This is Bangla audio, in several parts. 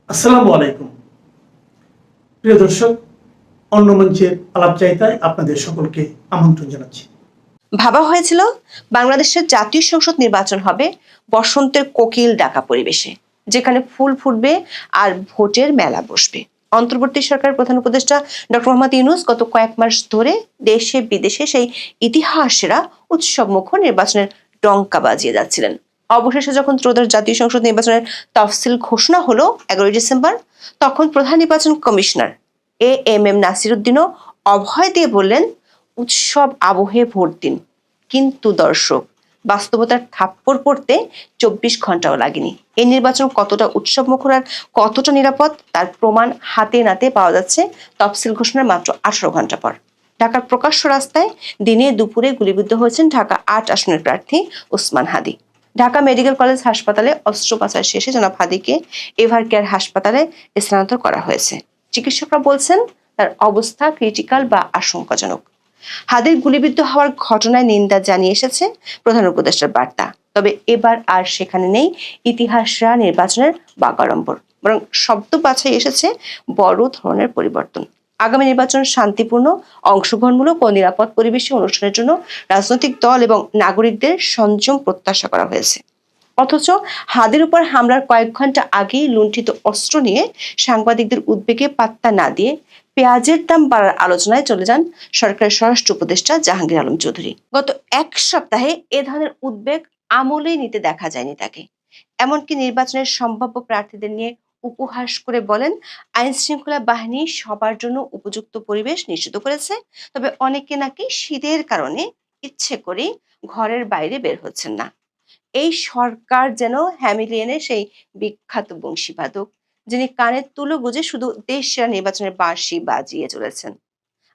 আসসালামু আলাইকুম প্রিয় দর্শক, অন্য মঞ্চের আলাপচারিতায় আপনাদের সকলকে আমন্ত্রণ জানাচ্ছি। ভাবা হয়েছিল বাংলাদেশের জাতীয় সংসদ নির্বাচন হবে বসন্তের কোকিল ডাকা পরিবেশে, যেখানে ফুল ফুটবে আর ভোটের মেলা বসবে। অন্তর্বর্তী সরকারের প্রধান উপদেষ্টা ডক্টর মোহাম্মদ ইউনূস গত কয়েক মাস ধরে দেশে বিদেশে সেই ইতিহাসেরা উৎসব মুখর নির্বাচনের ডঙ্কা বাজিয়ে যাচ্ছিলেন। অবশেষে যখন ত্রয়োদশ জাতীয় সংসদ নির্বাচনের তফসিল ঘোষণা হলো 11 ডিসেম্বর, তখন প্রধান নির্বাচন কমিশনার এএমএম নাসির উদ্দিনও অভয় দিয়ে বললেন, উৎসব আবহে ভোট দিন। কিন্তু দর্শক, বাস্তবতার থাপ্পড় পড়তে 24 ঘন্টাও লাগেনি। এই নির্বাচন কতটা উৎসব মুখর আর কতটা নিরাপদ তার প্রমাণ হাতে নাতে পাওয়া যাচ্ছে তফসিল ঘোষণার মাত্র 18 ঘন্টা পর। ঢাকার প্রকাশ্য রাস্তায় দিনে দুপুরে গুলিবিদ্ধ হয়েছেন ঢাকা 8 আসনের প্রার্থী ওসমান হাদি। ঢাকা মেডিকেল কলেজ হাসপাতালে অস্ত্রোপচার শেষে জনাব হাদিকে এভার কেয়ার হাসপাতালে স্থানান্তর করা হয়েছে। চিকিৎসকরা বলছেন তার অবস্থা ক্রিটিক্যাল বা আশঙ্কাজনক। হাদির গুলিবিদ্ধ হওয়ার ঘটনায় নিন্দা জানিয়ে এসেছে প্রধান উপদেষ্টার বার্তা। তবে এবার আর সেখানে নেই ইতিহাসরা নির্বাচনের বাগাড়ম্বর, বরং শব্দ বাছাই এসেছে বড় ধরনের পরিবর্তন। আগামী নির্বাচন শান্তিপূর্ণ, অংশগ্রহণমূলক ও নিরাপদ পরিবেশে অনুষ্ঠানের জন্য রাজনৈতিক দল এবং নাগরিকদের সংযম প্রত্যাশা করা হয়েছে। অথচ হাদির উপর হামলার কয়েক ঘন্টা আগেই লুণ্ঠিত অস্ত্র নিয়ে সাংবাদিকদের উদ্বেগে পাত্তা না দিয়ে পেঁয়াজের দাম বাড়ার আলোচনায় চলে যান সরকারের স্বরাষ্ট্র উপদেষ্টা জাহাঙ্গীর আলম চৌধুরী। গত এক সপ্তাহে এ ধরনের উদ্বেগ আমলেই নিতে দেখা যায়নি তাকে। এমনকি নির্বাচনের সম্ভাব্য প্রার্থীদের নিয়ে উপহাস করে বলেন, আইন শৃঙ্খলা বাহিনী সবার জন্য উপযুক্ত পরিবেশ নিশ্চিত করেছে, তবে অনেকে নাকি শীতের কারণে ইচ্ছে করে ঘরের বাইরে বের হচ্ছেন না। এই সরকার যেন হ্যামিলিয়নের সেই বিখ্যাত বংশীবাদক, যিনি কানের তুলো গুজে শুধু দেশ সেরা নির্বাচনের বাঁশি বাজিয়ে চলেছেন,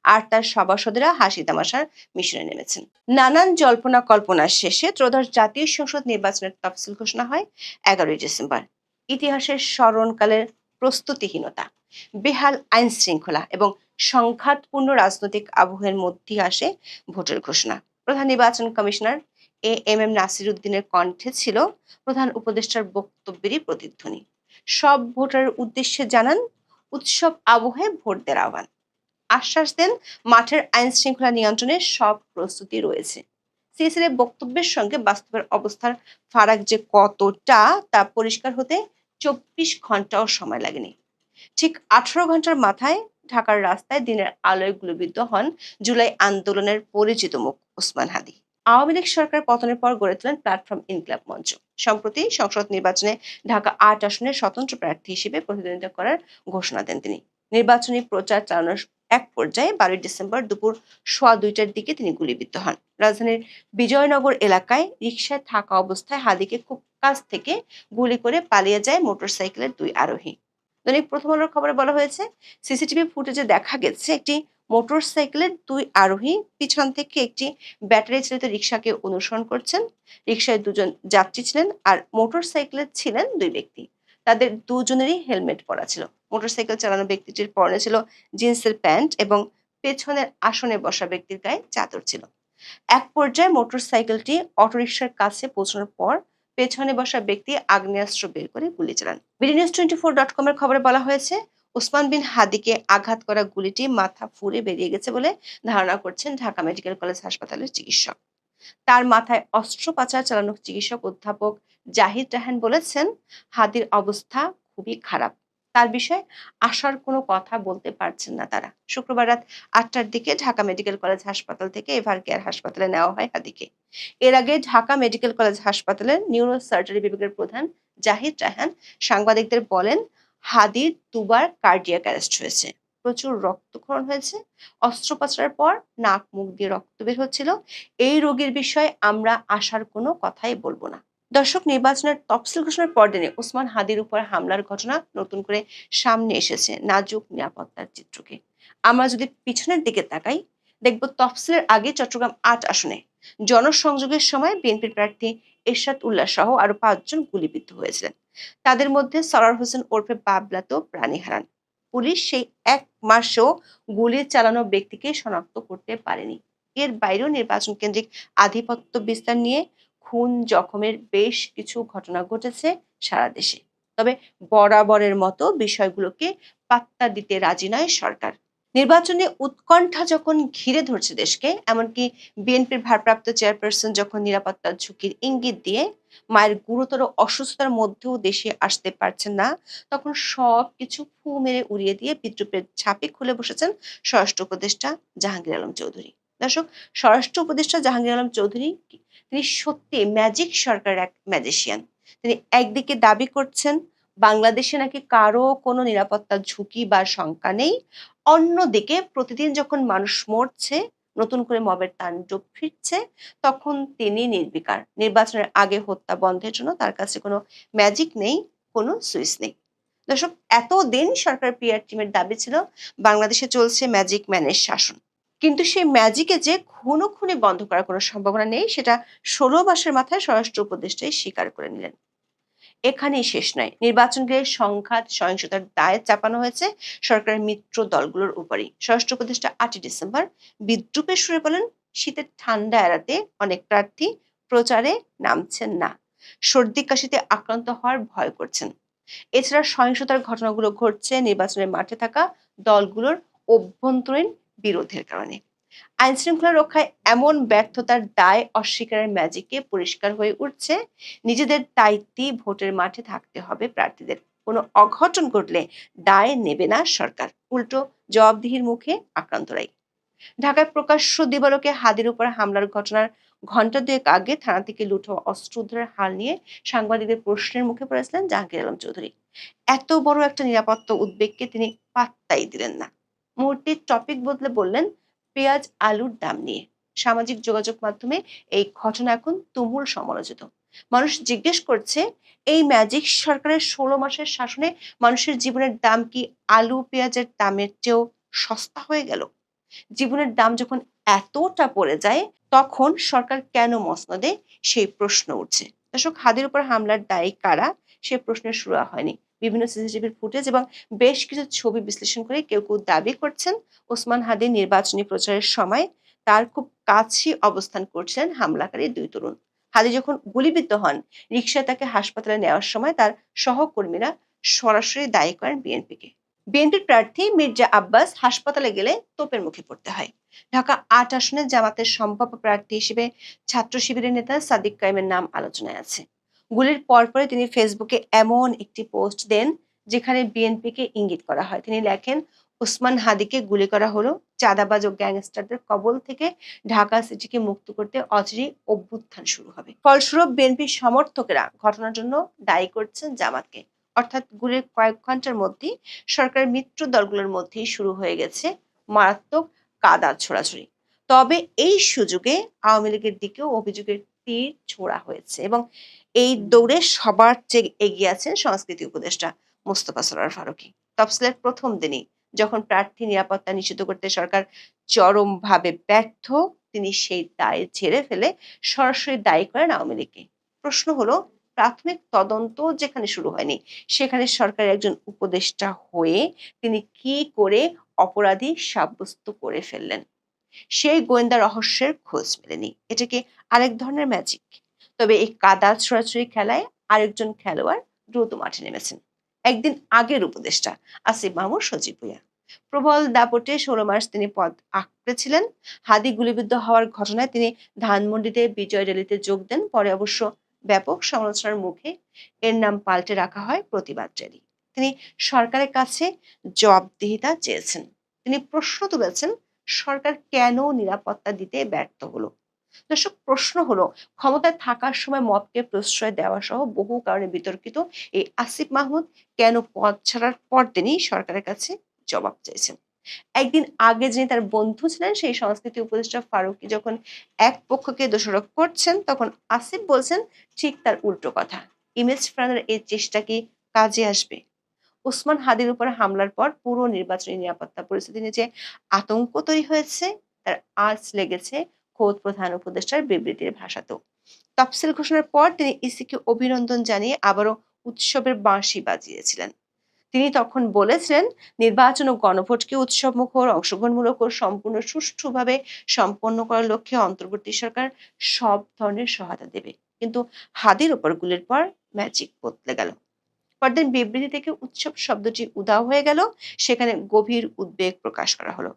আর তার সভাসদেরা হাসি তামাশার মিশনে নেমেছেন। নানান জল্পনা কল্পনার শেষে ত্রয়োদশ জাতীয় সংসদ নির্বাচনের তফসিল ঘোষণা হয় 11 ডিসেম্বর। ইতিহাসের স্মরণকালের প্রস্তুতিহীনতা, বেহাল আইন শৃঙ্খলা এবং সংঘাতপূর্ণ রাজনৈতিক আবহের মধ্যে আসে ভোটের ঘোষণা। প্রধান নির্বাচন কমিশনার এএমএম নাসির উদ্দিনের কণ্ঠে ছিল প্রধান উপদেষ্টার বক্তব্যেরই প্রতিধ্বনি। সব ভোটারের উদ্দেশ্যে জানান, উৎসব আবহে ভোট দেওয়ার আহ্বান। আশ্বাস দেন, মাঠের আইন শৃঙ্খলা নিয়ন্ত্রণে সব প্রস্তুতি রয়েছে। সিএসের বক্তব্যের সঙ্গে বাস্তবের অবস্থার ফারাক যে কতটা তা পরিষ্কার হতে 24 ঘন্টাও সময় লাগেনি। ঠিক 18 ঘন্টার মাথায় ঢাকার রাস্তায় দিনের আলোয় গুলিবিদ্ধ হন জুলাই আন্দোলনের পরিচিত মুখ ওসমান হাদি। আওয়ামী লীগ সরকার পতনের পর গড়ে তোলেন প্ল্যাটফর্ম ইনকিলাব মঞ্চ। সম্প্রতি সংসদ নির্বাচনে ঢাকা 8 আসনের স্বতন্ত্র প্রার্থী হিসেবে প্রতিদ্বন্দ্বিতা করার ঘোষণা দেন তিনি। নির্বাচনী প্রচার চালানোর এক পর্যায়ে 12 ডিসেম্বর দুপুর 2:15টার দিকে তিনি গুলিবিদ্ধ হন। রাজধানীর বিজয়নগর এলাকায় রিকশায় থাকা অবস্থায় হাদিকে খুব কাছ থেকে গুলি করে পালিয়ে যায় মোটরসাইকেলের 2 আরোহী। দৈনিক প্রথম আলোর খবরে বলা হয়েছে, সিসিটিভি ফুটেজে দেখা গেছে একটি মোটরসাইকেলের 2 আরোহী পিছন থেকে একটি ব্যাটারি চালিত রিকশাকে অনুসরণ করছেন। রিকশায় 2 জন যাত্রী ছিলেন আর মোটরসাইকেলে ছিলেন 2 ব্যক্তি। তাদের দুজনেরই হেলমেট পরা ছিল। মোটরসাইকেল চালানো ব্যক্তিটির পরনে ছিল জিন্সের প্যান্ট এবং পেছনের আসনে বসা ব্যক্তির গায়ে চাদর ছিল। এক পর্যায়ে মোটরসাইকেলটি অটোরিকশার কাছে পৌঁছানোর পর পেছনে বসা ব্যক্তি আগ্নেয়াস্ত্র বের করে গুলি চালান। বিডিনিউজ24.com এর খবরে বলা হয়েছে, ওসমান বিন হাদিকে আঘাত করা গুলিটি মাথা ফুঁড়ে বেরিয়ে গেছে বলে ধারণা করছেন ঢাকা মেডিকেল কলেজ হাসপাতালের চিকিৎসক। তার মাথায় অস্ত্রোপচার চালানো চিকিৎসক অধ্যাপক জাহিদ রায়হান বলেছেন, হাদির অবস্থা খুবই খারাপ। তার বিষয়ে আশার কোনো কথা বলতে পারছেন না তারা। শুক্রবার রাত 8টার দিকে ঢাকা মেডিকেল কলেজ হাসপাতাল থেকে এভার কেয়ার হাসপাতালে নেওয়া হয় হাদিকে। এর আগে ঢাকা মেডিকেল কলেজ হাসপাতালের নিউরো সার্জারি বিভাগের প্রধান জাহিদ রায়হান সাংবাদিকদের বলেন, হাদির দুবার কার্ডিয়াক অ্যারেস্ট হয়েছে, প্রচুর রক্তক্ষরণ হয়েছে, অস্ত্রোপচারের পর নাক মুখ দিয়ে রক্ত বের হচ্ছিল। এই রোগীর বিষয়ে আমরা আশার কোনো কথাই বলবো না। দর্শক, নির্বাচনের তফসিল ঘোষণার পরদিনে ওসমান হাদির উপর হামলার ঘটনা নতুন করে সামনে এসেছে নাজুক নিরাপত্তার চিত্রকে। আমরা যদি পিছনের দিকে তাকাই, দেখব তফসিলের আগে চট্টগ্রাম 8 আসনে জনসংযোগের সময় বিএনপির প্রার্থী এরশাদ উল্লাহ সহ আরো 5 জন গুলিবিদ্ধ হয়েছিলেন। তাদের মধ্যে সরার হোসেন ওরফে বাবলা তো প্রাণী হারান। পুলিশ সেই 1 মাসেও গুলি চালানো ব্যক্তিকে শনাক্ত করতে পারেনি। এর বাইরেও নির্বাচন কেন্দ্রিক আধিপত্য বিস্তার নিয়ে খুন জখমের বেশ কিছু ঘটনা ঘটেছে সারা দেশে। তবে বরাবরের মতো বিষয়গুলোকে পাত্তা দিতে রাজি নয় সরকার। নির্বাচনে উৎকণ্ঠা যখন ঘিরে ধরছে দেশকে, এমনকি বিএনপির ভারপ্রাপ্ত চেয়ারপারসন যখন নিরাপত্তার ঝুঁকির ইঙ্গিত দিয়ে মায়ের গুরুতর অসুস্থতার মধ্যেও দেশে আসতে পারছেন না, তখন সবকিছু ফু মেরে উড়িয়ে দিয়ে বিদ্রুপের ঝাঁপে খুলে বসেছেন স্বরাষ্ট্র উপদেষ্টা জাহাঙ্গীর আলম চৌধুরী। দর্শক, স্বরাষ্ট্র উপদেষ্টা জাহাঙ্গীর আলম চৌধুরী তিনি সত্যি ম্যাজিক সরকারের এক ম্যাজিশিয়ান। তিনি একদিকে দাবি করছেন বাংলাদেশে নাকি কারো কোনো নিরাপত্তার ঝুঁকি বা শঙ্কা নেই, অন্যদিকে প্রতিদিন যখন মানুষ মরছে, নতুন করে মবের তাণ্ডব ফিরছে, তখন তিনি নির্বিকার। নির্বাচনের আগে হত্যা বন্ধের জন্য তার কাছে কোনো ম্যাজিক নেই, কোনো সুইচ নেই। দর্শক, এতদিন সরকার পিআর টিমের দাবি ছিল বাংলাদেশে চলছে ম্যাজিক ম্যানের শাসন, কিন্তু সেই ম্যাজিকে যে খুনো খুনি বন্ধ করার কোনো সম্ভাবনা নেই, সেটা ১৬ মাসের মাথায় স্বরাষ্ট্র উপদেষ্টাই স্বীকার করে নিলেন। এখানেই শেষ নয়, নির্বাচনকে সংঘাত সহিংসতার দায় চাপানো হয়েছে সরকারের মিত্র দলগুলোর উপরই। স্বরাষ্ট্র উপদেষ্টা ৮ই ডিসেম্বর বিদ্রুপের সুরে বলেন, শীতের ঠান্ডা এড়াতে অনেক প্রার্থী প্রচারে নামছেন না, সর্দি কাশিতে আক্রান্ত হওয়ার ভয় করছেন। এছাড়া সহিংসতার ঘটনাগুলো ঘটছে নির্বাচনের মাঠে থাকা দলগুলোর অভ্যন্তরীণ বিরোধের কারণে। আইন শৃঙ্খলা রক্ষায় এমন ব্যর্থতার দায় অস্বীকারের ম্যাজিকে পরিষ্কার হয়ে উঠছে নিজেদের দায়িত্বেই ভোটের মাঠে থাকতে হবে প্রার্থীদের। কোনো অঘটন ঘটলে দায় নেবে না সরকার, উল্টো জবাবদিহির মুখে আক্রান্তরাই। ঢাকায় প্রকাশ্য দিবালোকে হাদির উপর হামলার ঘটনার ঘণ্টা দুয়েক আগে থানা থেকে লুট হওয়া অস্ত্র উদ্ধারের হাল নিয়ে সাংবাদিকদের প্রশ্নের মুখে পড়েছিলেন জাহাঙ্গীর আলম চৌধুরী। এত বড় একটা নিরাপত্তা উদ্বেগকে তিনি পাত্তাই দিলেন না। মুহূর্তে টপিক বদলে বললেন পেঁয়াজ আলুর দাম নিয়ে। সামাজিক যোগাযোগ মাধ্যমে এই ঘটনা এখন তুমুল সমালোচিত। মানুষ জিজ্ঞেস করছে, এই ম্যাজিক সরকারের ১৬ মাসের শাসনে মানুষের জীবনের দাম কি আলু পেঁয়াজের দামের চেয়েও সস্তা হয়ে গেল? জীবনের দাম যখন এতটা পড়ে যায়, তখন সরকার কেন মসনদে সেই প্রশ্ন উঠছে। দর্শক, হাদির উপর হামলার দায়ী কারা, সে প্রশ্নের শুরু হয়নি। বিভিন্ন সিসিটিভির ফুটেজ এবং বেশ কিছু ছবি বিশ্লেষণ করে কেউ কেউ দাবি করছেন ওসমান হাদি নির্বাচনী প্রচারের সময় তার খুব কাছে অবস্থান করছিলেন হামলাকারী দুই তরুণ। হাদি যখন গুলিবিদ্ধ হন, রিকশায় তাকে হাসপাতালে নেওয়ার সময় তার সহকর্মীরা সরাসরি দায়ী করেন বিএনপিকে। বিএনপির প্রার্থী মির্জা আব্বাস হাসপাতালে গেলে তোপের মুখে পড়তে হয়। ঢাকা ৮ আসনে জামাতের সম্ভাব্য প্রার্থী হিসেবে ছাত্র শিবিরের নেতা সাদিক কায়েমের নাম আলোচনায় আছে। গুলির পরপরই তিনি ফেসবুকে এমন একটি পোস্ট দেন যেখানে বিএনপিকে ইঙ্গিত করা হয়। তিনি লেখেন, ওসমান হাদিকে গুলি করা হলো চাঁদাবাজ ও গ্যাংস্টারদের কবল থেকে ঢাকা সিটিকে মুক্ত করতে অচিরেই অভ্যুত্থান শুরু হবে। ফলস্বরূপ বিএনপির সমর্থকেরা ঘটনার জন্য দায়ী করছেন জামাতকে। অর্থাৎ গুলির কয়েক ঘন্টার মধ্যেই সরকারের মিত্র দলগুলোর মধ্যেই শুরু হয়ে গেছে মারাত্মক কাদা ছোড়াছুড়ি। তবে এই সুযোগে আওয়ামী লীগের দিকেও অভিযোগের তীর ছোড়া হয়েছে এবং এই দৌড়ে সবার চেয়ে এগিয়ে আছেন সংস্কৃতি উপদেষ্টা মোস্তফা সরোয়ার ফারুকী। তফসিলের প্রথম দিনই যখন প্রার্থী নিরাপত্তা নিশ্চিত করতে সরকার চরমভাবে ব্যর্থ, তিনি সেই দায় ঝেড়ে ফেলে সরাসরি দায়ী করেন আওয়ামী লীগকে। প্রশ্ন হলো, প্রাথমিক তদন্ত যেখানে শুরু হয়নি, সেখানে সরকারের একজন উপদেষ্টা হয়ে তিনি কি করে অপরাধী সাব্যস্ত করে ফেললেন? সেই গোয়েন্দা রহস্যের খোঁজ মেলেনি। এটা কি আরেক ধরনের ম্যাজিক? তবে এই কাদা ছোড়াছুড়ি খেলায় আরেকজন খেলোয়াড় দ্রুত মাঠে নেমেছেন। একদিন আগের উপদেষ্টা আসিফ মাহমুদ সজীব ভুঁইয়া। প্রবল দাপটে ১৬ মাস তিনি পদ আঁকড়েছিলেন। হাদি গুলিবিদ্ধ হওয়ার ঘটনায় তিনি ধানমন্ডিতে বিজয় র্যালিতে যোগ দেন। পরে অবশ্য ব্যাপক সমালোচনার মুখে এর নাম পাল্টে রাখা হয় প্রতিবাদ র্যালি। তিনি সরকারের কাছে জবাবদিহিতা চেয়েছেন। তিনি প্রশ্ন তুলেছেন, সরকার কেন নিরাপত্তা দিতে ব্যর্থ হলো? দর্শক, প্রশ্ন হলো, ক্ষমতায় থাকার সময় মবকে প্রশ্রয় দেওয়া সহ বহু কারণে বিতর্কিত এই আসিফ মাহমুদ কেন পদ ছাড়ার পর দিনই সরকারের কাছে জবাব চাইছেন? একদিন আগে যিনি তার বন্ধু ছিলেন সেই সংস্কৃতি উপদেষ্টা ফারুকী যখন এক পক্ষকে দোষারোপ করছেন, তখন আসিফ বলছেন ঠিক তার উল্টো কথা। ইমেজ ফেরানোর এই চেষ্টা কি কাজে আসবে? ওসমান হাদির উপর হামলার পর পুরো নির্বাচনী নিরাপত্তা পরিস্থিতি নিয়ে যে আতঙ্ক তৈরি হয়েছে, তার আঁচ লেগেছে খোদ প্রধান উপদেষ্টার বিবৃতির ভাষাতেও। তফসিল ঘোষণার পর তিনি ইসিকে অভিনন্দন জানিয়ে আবারও উৎসবের বাঁশি বাজিয়েছিলেন। তিনি তখন বলেছিলেন, নির্বাচন ও গণভোটকে উৎসবমুখর, অংশগ্রহণমূলক ও সম্পূর্ণ সুষ্ঠুভাবে সম্পন্ন করার লক্ষ্যে অন্তর্বর্তী সরকার সব ধরনের সহায়তা দেবে। কিন্তু হাদির উপর গুলির পর ম্যাজিক বদলে গেল। পরদিন বিবৃতি থেকে উৎসব শব্দটি উধাও হয়ে গেল, সেখানে গভীর উদ্বেগ প্রকাশ করা হলো।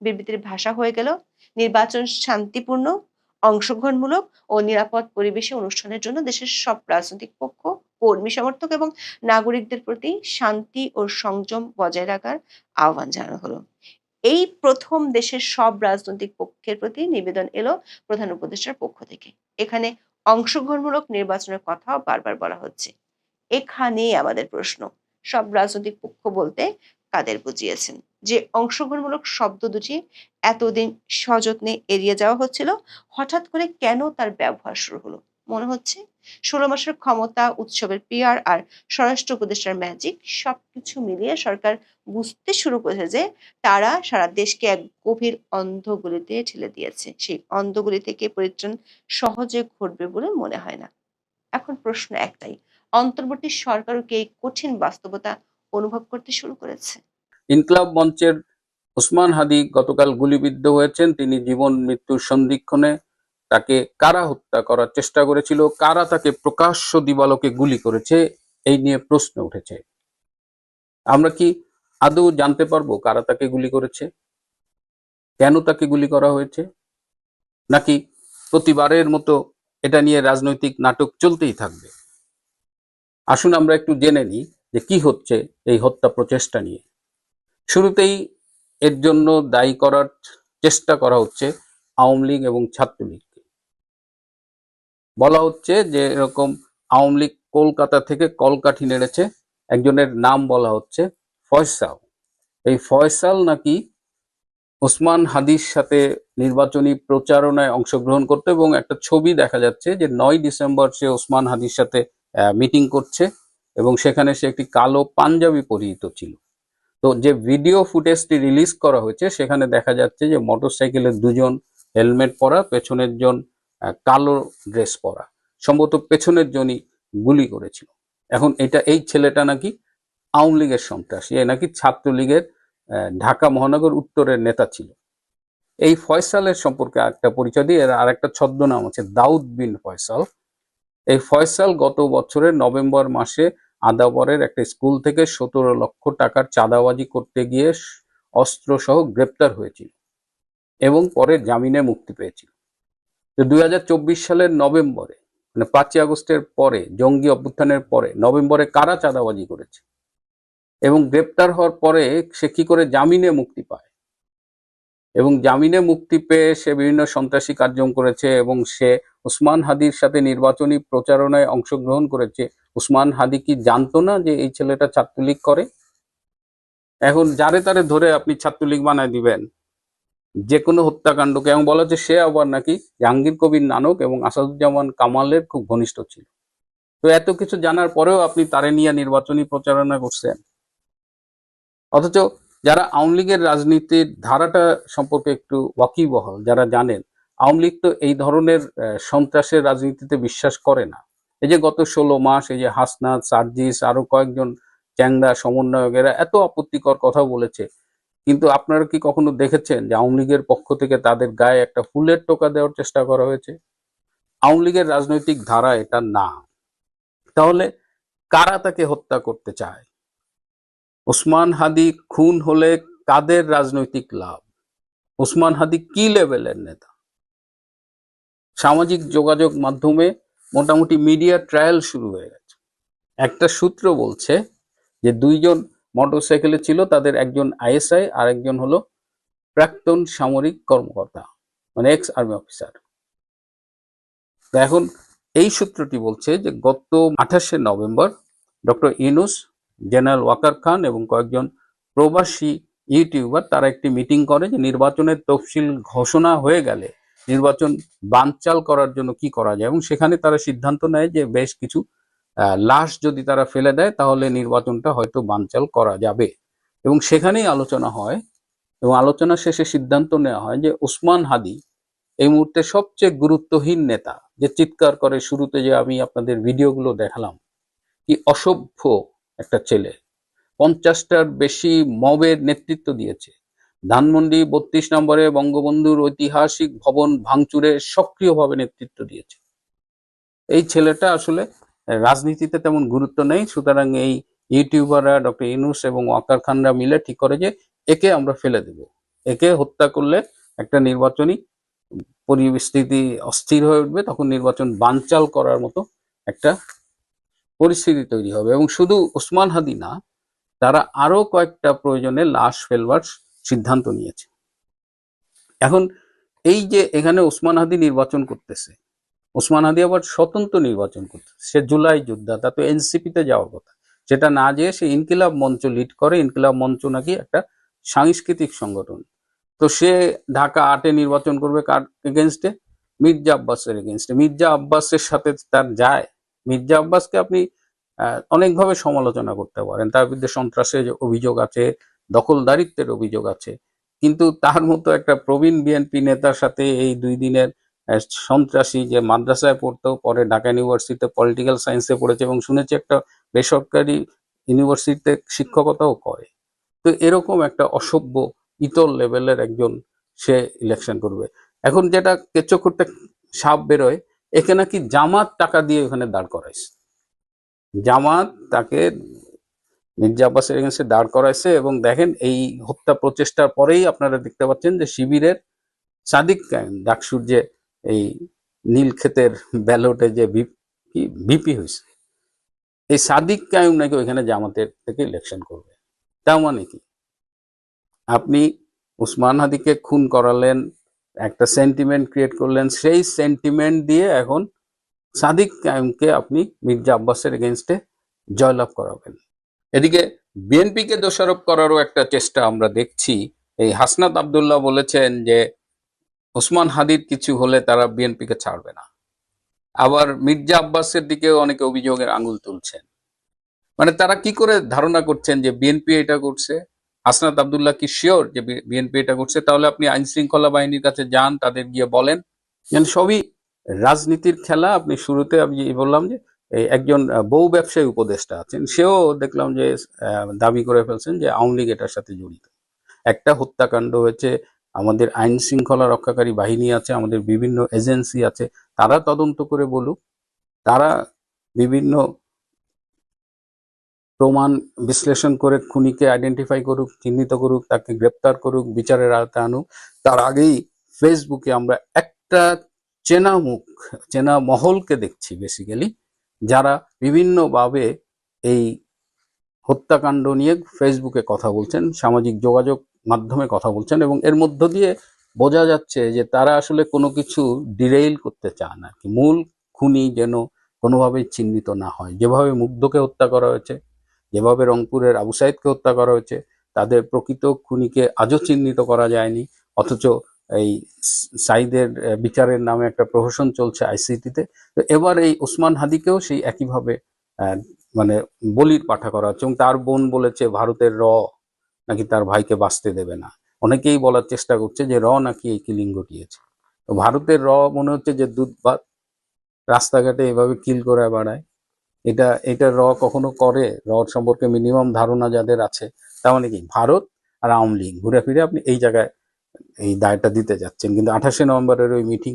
বিবৃতির ভাষা হয়ে গেল নির্বাচন শান্তিপূর্ণ, অংশগ্রহণমূলক ও নিরাপদ পরিবেশে অনুষ্ঠানের জন্য দেশের সব রাজনৈতিক পক্ষ, কর্মী সমর্থক এবং নাগরিকদের প্রতি শান্তি ও সংযম বজায় রাখার আহ্বান জানানো হলো। এই প্রথম দেশের সব রাজনৈতিক পক্ষের প্রতি নিবেদন এলো প্রধান উপদেষ্টার পক্ষ থেকে। এখানে অংশগ্রহণমূলক নির্বাচনের কথাও বারবার বলা হচ্ছে। এখানেই আমাদের প্রশ্ন, সব রাজনৈতিক পক্ষ বলতে কাদের বুঝিয়েছেন? যে অংশগ্রহণমূলক শব্দ দুটি এতদিন সযত্নে এড়িয়ে যাওয়া হচ্ছিল, হঠাৎ করে কেন তার ব্যবহার শুরু হলো? মনে হচ্ছে 16 মাসের ক্ষমতা, উৎসবের পিআর আর স্বরাষ্ট্র উপদেষ্টার ম্যাজিক সবকিছু মিলিয়ে সরকার বুঝতে শুরু করেছে যে তারা সারা দেশকে এক গভীর অন্ধগুলিতে ঠেলে দিয়েছে। সেই অন্ধগুলি থেকে পরিত্রাণ সহজে ঘটবে বলে মনে হয় না। এখন প্রশ্ন একটাই, অন্তর্বর্তী সরকারও কি এই কঠিন বাস্তবতা অনুভব করতে শুরু করেছে? ইনকলাব মঞ্চের ওসমান হাদি গতকাল গুলিবিদ্ধ হয়েছেন। তিনি জীবন মৃত্যুর সন্ধিক্ষণে। তাকে কারা হত্যা করার চেষ্টা করেছিল, কারা তাকে প্রকাশ্য দিবালোকে গুলি করেছে, এই নিয়ে প্রশ্ন উঠেছে। আমরা কি আদৌ জানতে পারবো কারা তাকে গুলি করেছে, কেন তাকে গুলি করা হয়েছে, নাকি প্রতিবারের মতো এটা নিয়ে রাজনৈতিক নাটক চলতেই থাকবে? আসুন আমরা একটু জেনে নিই যে কি হচ্ছে এই হত্যা প্রচেষ্টা নিয়ে। শুরুতেই এর জন্য দায়ী করার চেষ্টা করা হচ্ছে আওয়ামী লীগ এবং ছাত্রলীগকে। বলা হচ্ছে যে এরকম আওয়ামী লীগ কলকাতা থেকে কলকাঠি নেড়েছে, একজনের নাম বলা হচ্ছে ফয়সাল। এই ফয়সাল নাকি ওসমান হাদির সাথে নির্বাচনী প্রচারণায় অংশগ্রহণ করতে, এবং একটা ছবি দেখা যাচ্ছে যে 9 ডিসেম্বর সে ওসমান হাদির সাথে মিটিং করছে এবং সেখানে সে একটি কালো পাঞ্জাবি পরিহিত ছিল। তো যে ভিডিও ফুটেজটি রিলিজ করা হয়েছে সেখানে দেখা যাচ্ছে যে মোটরসাইকেলের দুজন হেলমেট পরা, পেছনের জন কালো ড্রেস পরা, সম্ভবত পেছনের জনই গুলি করেছিল। এখন এই ছেলেটা নাকি আওয়ামী লীগের সন্ত্রাসী, এ নাকি ছাত্রলীগের ঢাকা মহানগর উত্তরের নেতা ছিল। এই ফয়সালের সম্পর্কে একটা পরিচয় দিয়ে, এর আর একটা ছদ্মনাম আছে দাউদ বিন ফয়সাল। এই ফয়সাল গত বছরের নভেম্বর মাসে আদাবরের একটা স্কুল থেকে 17 লক্ষ টাকার চাঁদাবাজি করতে গিয়ে অস্ত্র সহ গ্রেপ্তার হয়েছিল এবং পরে জামিনে মুক্তি পেয়েছিল। তো 2024 সালের নভেম্বরে, মানে 5ই আগস্টের পরে, জঙ্গি অভ্যুত্থানের পরে নভেম্বরে কারা চাঁদাবাজি করেছে এবং গ্রেপ্তার হওয়ার পরে সে কি করে জামিনে মুক্তি পায়, এবং জামিনে মুক্তি পেয়ে সে বিভিন্ন সন্ত্রাসী কার্যক্রম করেছে এবং সে ওসমান হাদির সাথে নির্বাচনী প্রচারণায় অংশগ্রহণ করেছে। ওসমান হাদি কি জানতো না যে এই ছেলেটা ছাত্রলীগ করে? এখন যারে তারে ধরে আপনি ছাত্রলীগ বানায় দিবেন যে কোনো হত্যাকাণ্ডকে, এবং বলা হচ্ছে সে আবার নাকি জাহাঙ্গীর কবির নানক এবং আসাদুজ্জামান কামালের খুব ঘনিষ্ঠ ছিল। তো এত কিছু জানার পরেও আপনি তারে নিয়ে নির্বাচনী প্রচারণা করছেন। অথচ যারা আওয়ামী লীগের রাজনীতির ধারাটা সম্পর্কে একটু ওয়াকিবহাল, যারা জানেন, আওয়ামী লীগ তো এই ধরনের সন্ত্রাসের রাজনীতিতে বিশ্বাস করে না। এই যে গত 16 মাস এই যে হাসনাত, সার্জিস, আরো কয়েকজন চ্যাংড়া সমন্বয়কেরা এত আপত্তিকর কথা বলেছে, কিন্তু আপনারা কি কখনো দেখেছেন যে আওয়ামী লীগের পক্ষ থেকে তাদের গায়ে একটা ফুলের টোকা দেওয়ার চেষ্টা করা হয়েছে? আওয়ামী লীগের রাজনৈতিক ধারা এটা না। তাহলে কারা তাকে হত্যা করতে চায়? ওসমান হাদি খুন হলে কাদের রাজনৈতিক লাভ? ওসমান হাদি কি লেভেলের নেতা? সামাজিক যোগাযোগ মাধ্যমে মোটামুটি মিডিয়া ট্রায়াল শুরু হয়ে গেছে। একটা সূত্র বলছে যে দুইজন মোটরসাইকেলে ছিল, তাদের একজন আইএসআই আর একজন হলো প্রাক্তন সামরিক কর্মকর্তা, মানে এক্স আর্মি অফিসার। এখন এই সূত্রটি বলছে যে গত 28শে November doctor Yunus, general Waker Khan এবং কয়েকজন প্রবাসী ইউটিউবার তারা একটি মিটিং করে যে নির্বাচনের তফসিল ঘোষণা হয়ে গেলে নির্বাচন বানচাল করার জন্য কি করা যায়, এবং সেখানে তারা সিদ্ধান্ত নেয় যে বেশ কিছু লাশ যদি তারা ফেলে দেয় তাহলে নির্বাচনটা হয়তো বানচাল করা যাবে। এবং সেখানেই আলোচনা হয় এবং আলোচনা শেষে সিদ্ধান্ত নেওয়া হয় যে ওসমান হাদি এই মুহূর্তে সবচেয়ে গুরুত্বহীন নেতা, যে চিৎকার করে শুরুতে যে আমি আপনাদের ভিডিওগুলো দেখালাম, কি অসভ্য একটা ছেলে, 50টার বেশি মবের নেতৃত্ব দিয়েছে, ধানমন্ডি 32 নম্বরে বঙ্গবন্ধুর ঐতিহাসিক ভবন ভাঙচুরে সক্রিয়ভাবে নেতৃত্ব দিয়েছে। এই ছেলেটা আসলে রাজনীতিতে তেমন গুরুত্ব নেই, সুতরাং এই ইউটিউবাররা, ডক্টর ইউনূস এবং ওয়াকার খানরা মিলে ঠিক করে যে একে আমরা ফেলে দেব, একে হত্যা করলে একটা নির্বাচনী পরিস্থিতি অস্থির হয়ে উঠবে, তখন নির্বাচন বানচাল করার মতো একটা পরিস্থিতি তৈরি হবে। এবং শুধু ওসমান হাদি না, তারা আরো কয়েকটা প্রয়োজনে লাশ ফেলবার সিদ্ধান্ত নিয়েছে। এখন এই যে এখানে ওসমান হাদি নির্বাচন করতেছে, ওসমান হাদি আবার স্বতন্ত্র নির্বাচন করতেছে, সে জুলাই যোদ্ধা, তা তো এনসিপিতে যাওয়ার কথা, সেটা না যেয়ে সে ইনকিলাব মঞ্চ লিড করে। ইনকিলাব মঞ্চ নাকি একটা সাংস্কৃতিক সংগঠন। তো সে ঢাকা 8-এ নির্বাচন করবে কার এগেনস্টে? মির্জা আব্বাসের এগেনস্টে। মির্জা আব্বাসের সাথে তার যায়? মির্জা আব্বাসকে আপনি অনেকভাবে সমালোচনা করতে পারেন, তার বিরুদ্ধে সন্ত্রাসের অভিযোগ আছে, দখলদারিত্বের অভিযোগ আছে, কিন্তু তার মতো একটা প্রবীণ বিএনপি নেতার সাথে এই 2 দিনের সন্ত্রাসী, যে মাদ্রাসায় পড়তো, পরে ঢাকা ইউনিভার্সিটিতে পলিটিক্যাল সায়েন্সে পড়েছে এবং শুনেছি একটা বেসরকারি ইউনিভার্সিটিতে শিক্ষকতাও করে, তো এরকম একটা অসভ্য ইতর লেভেলের একজন সে ইলেকশন করবে। এখন যেটা কেচ্চ করতে সাপ বেরোয়, একে নাকি জামাত টাকা দিয়ে ওখানে দাঁড় করাইছে, জামাত তাকে মির্জা আব্বাসের এগেন্সে দাঁড় করাইছে। এবং দেখেন এই হত্যা প্রচেষ্টার পরেই আপনারা দেখতে পাচ্ছেন যে শিবিরের সাদিক কায়েম, ডাকসুর যে এই নীলক্ষেতের ব্যালটে যে ভিপি হয়েছে, এই সাদিক কায়েম নাকি ওইখানে জামাতের থেকে ইলেকশন করবে। তার মানে কি? আপনি ওসমান হাদিকে খুন করালেন, একটা সেন্টিমেন্ট ক্রিয়েট করলেন, সেই সেন্টিমেন্ট দিয়ে এখন সাদিক কায়েমকে আপনি মির্জা আব্বাসের এগেনস্টে জয়লাভ করাবেন। এদিকে বিএনপিকে দোষারোপ করারও একটা চেষ্টা আমরা দেখছি। এই হাসনাত আব্দুল্লাহ বলেছেন যে ওসমান হাদির কিছু হলে তারা বিএনপিকে ছাড়বে না। আবার মির্জা আব্বাসের দিকেও অনেকে অভিযোগের আঙুল তুলছেন। মানে তারা কি করে ধারণা করছেন যে বিএনপি এটা করছে? হাসনাত আব্দুল্লাহ কি শিওর যে বিএনপি এটা করছে? তাহলে আপনি আইন শৃঙ্খলা বাহিনীর কাছে যান, তাদের গিয়ে বলেন। সবই রাজনীতির খেলা। আপনি শুরুতে আমি বললাম যে একজন বউ ব্যবসায়ী উপদেষ্টা আছেন, সেও দেখলাম যে দাবি করে ফেলছেন যে আওয়ামী লীগ এটার সাথে জড়িত। একটা হত্যাকাণ্ড হয়েছে, আমাদের আইন শৃঙ্খলা রক্ষাকারী বাহিনী আছে, আমাদের বিভিন্ন এজেন্সি আছে, তারা তদন্ত করে বলুক, তারা বিভিন্ন প্রমাণ বিশ্লেষণ করে খুনিকে আইডেন্টিফাই করুক, চিহ্নিত করুক, তাকে গ্রেপ্তার করুক, বিচারের আওতায় আনুক। তার আগেই ফেসবুকে আমরা একটা চেনা মুখ, চেনা মহলকে দেখছি বেসিক্যালি, যারা বিভিন্নভাবে এই হত্যাকাণ্ড নিয়ে ফেসবুকে কথা বলছেন, সামাজিক যোগাযোগ মাধ্যমে কথা বলছেন, এবং এর মধ্য দিয়ে বোঝা যাচ্ছে যে তারা আসলে কোনো কিছু ডিরেইল করতে চান না, মূল খুনি যেন কোনোভাবেই চিহ্নিত না হয়। যেভাবে মুগ্ধকে হত্যা করা হয়েছে, যেভাবে রংপুরের আবু সাইদকে হত্যা করা হয়েছে, তাদের প্রকৃত খুনিকে আজও চিহ্নিত করা যায়নি, অথচ এই সাইদের বিচারের নামে একটা প্রহসন চলছে আইসিটিতে। তো এবার এই ওসমান হাদিকেও সেই একইভাবে মানে বলির পাঠা করা হচ্ছে। এবং তার বোন বলেছে ভারতের র নাকি তার ভাইকে বাঁচতে দেবে না। অনেকেই বলার চেষ্টা করছে যে র নাকি এই কিলিং ঘটিয়েছে। তো ভারতের র মনে হচ্ছে যে দুধ ভাত রাস্তাঘাটে এভাবে কিল করে বেড়ায়। এটা র কখনো করে? র সম্পর্কে মিনিমাম ধারণা যাদের আছে, তার মানে কি ভারত আর আওয়ামী লীগ ঘুরে ফিরে আপনি এই জায়গায় এই দায়টা দিতে যাচ্ছেন। কিন্তু 28শে নভেম্বরের ওই মিটিং,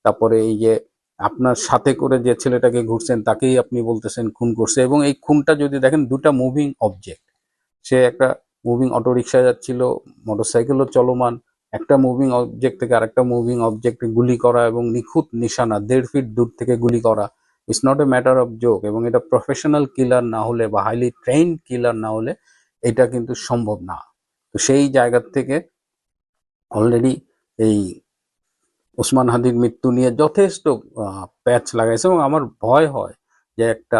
তারপরে এই যে আপনার সাথে করে যে ছেলেটাকে ঘুরছেন তাকেই আপনি বলতেছেন খুন করছে। এবং এই খুনটা যদি দেখেন, দুটা মুভিং অবজেক্ট, সে একটা মুভিং অটোরিকশা যাচ্ছিল, মোটরসাইকেলও চলমান, একটা মুভিং অবজেক্ট থেকে আরেকটা মুভিং অবজেক্টে গুলি করা এবং নিখুঁত নিশানা 1.5 ফিট দূর থেকে গুলি করা, it's not a matter of joke. এবং এটা প্রফেশনাল কিলার না হলে বা হাইলি ট্রেইনড কিলার না হলে এটা কিন্তু সম্ভব না। তো সেই জায়গা থেকে অলরেডি এই ওসমান হাদির মৃত্যু নিয়ে যথেষ্ট প্যাচ লাগাইছে। এবং আমার ভয় হয় যে একটা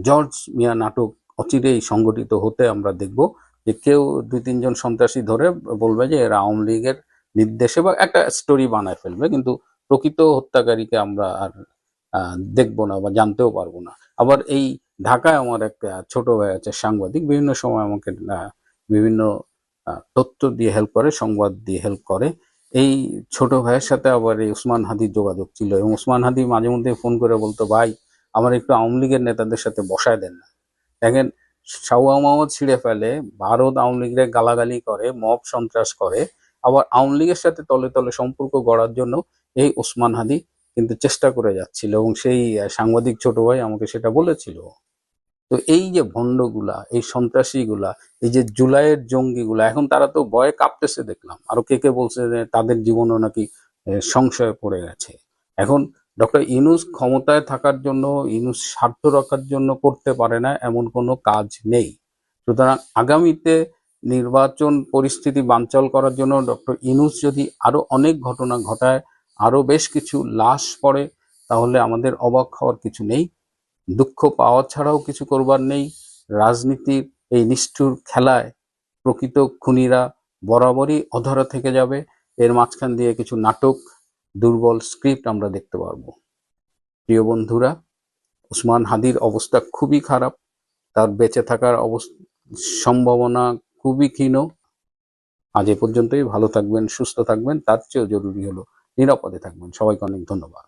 জর্জ মিয়া নাটক অচিরেই সংগঠিত হতে আমরা দেখব, যে কেউ 2-3 জন সন্ত্রাসী ধরে বলবে যে এরা আওয়ামী লীগের নির্দেশে, বা একটা স্টোরি বানায় ফেলবে, কিন্তু প্রকৃত হত্যাকারীকে আমরা আর দেখবো না বা জানতেও পারবো না। আবার এই ঢাকায় আমার একটা ছোট ভাই আছে সাংবাদিক, বিভিন্ন সময় আমাকে বিভিন্ন তথ্য দিয়ে হেল্প করে, সংবাদ দিয়ে হেল্প করে। এই ছোট ভাইয়ের সাথে আবার এই ওসমান হাদির যোগাযোগ ছিল, এবং ওসমান হাদি মাঝে মধ্যে ফোন করে বলতো, ভাই আমার একটু আওয়ামী লীগের নেতাদের সাথে বসায় দেন না। দেখেন, শাওয়া মোহাম্মদ ছিঁড়ে ফেলে, ভারত আওয়ামী লীগের গালাগালি করে, মব সন্ত্রাস করে, আবার আওয়ামী লীগের সাথে তলে তলে সম্পর্ক গড়ার জন্য এই ওসমান হাদি কিন্তু চেষ্টা করে যাচ্ছিল। এবং সেই সাংবাদিক ছোট ভাই আমাকে সেটা বলেছিল। তো এই যে ভণ্ডগুলা, এই সন্ত্রাসীগুলা, এই যে জুলাইয়ের জঙ্গিগুলা, এখন তারা তো ভয়ে কাঁপতেছে দেখলাম। আরো কে কে বলছে যে তাদের জীবনও নাকি সংশয়ে পড়ে গেছে। এখন ডক্টর ইউনূস ক্ষমতায় থাকার জন্য, ইউনূস স্বার্থ রক্ষার জন্য করতে পারে না এমন কোনো কাজ নেই। সুতরাং আগামীতে নির্বাচন পরিস্থিতি বানচাল করার জন্য ডক্টর ইউনূস যদি আরো অনেক ঘটনা ঘটায়, আরো বেশ কিছু লাশ পড়ে, তাহলে আমাদের অবাক হওয়ার কিছু নেই। দুঃখ পাওয়া ছাড়াও কিছু করবার নেই। রাজনীতির এই নিষ্ঠুর খেলায় প্রকৃত খুনিরা বরাবরই অধরা থেকে যাবে। এর মাঝখান দিয়ে কিছু নাটক, দুর্বল স্ক্রিপ্ট আমরা দেখতে পারবো। প্রিয় বন্ধুরা, ওসমান হাদির অবস্থা খুবই খারাপ। তার বেঁচে থাকার সম্ভাবনা খুবই ক্ষীণ। আজ এ পর্যন্তই। ভালো থাকবেন, সুস্থ থাকবেন, তার চেয়েও জরুরি হলো নিরাপদে থাকবেন। সবাইকে অনেক ধন্যবাদ।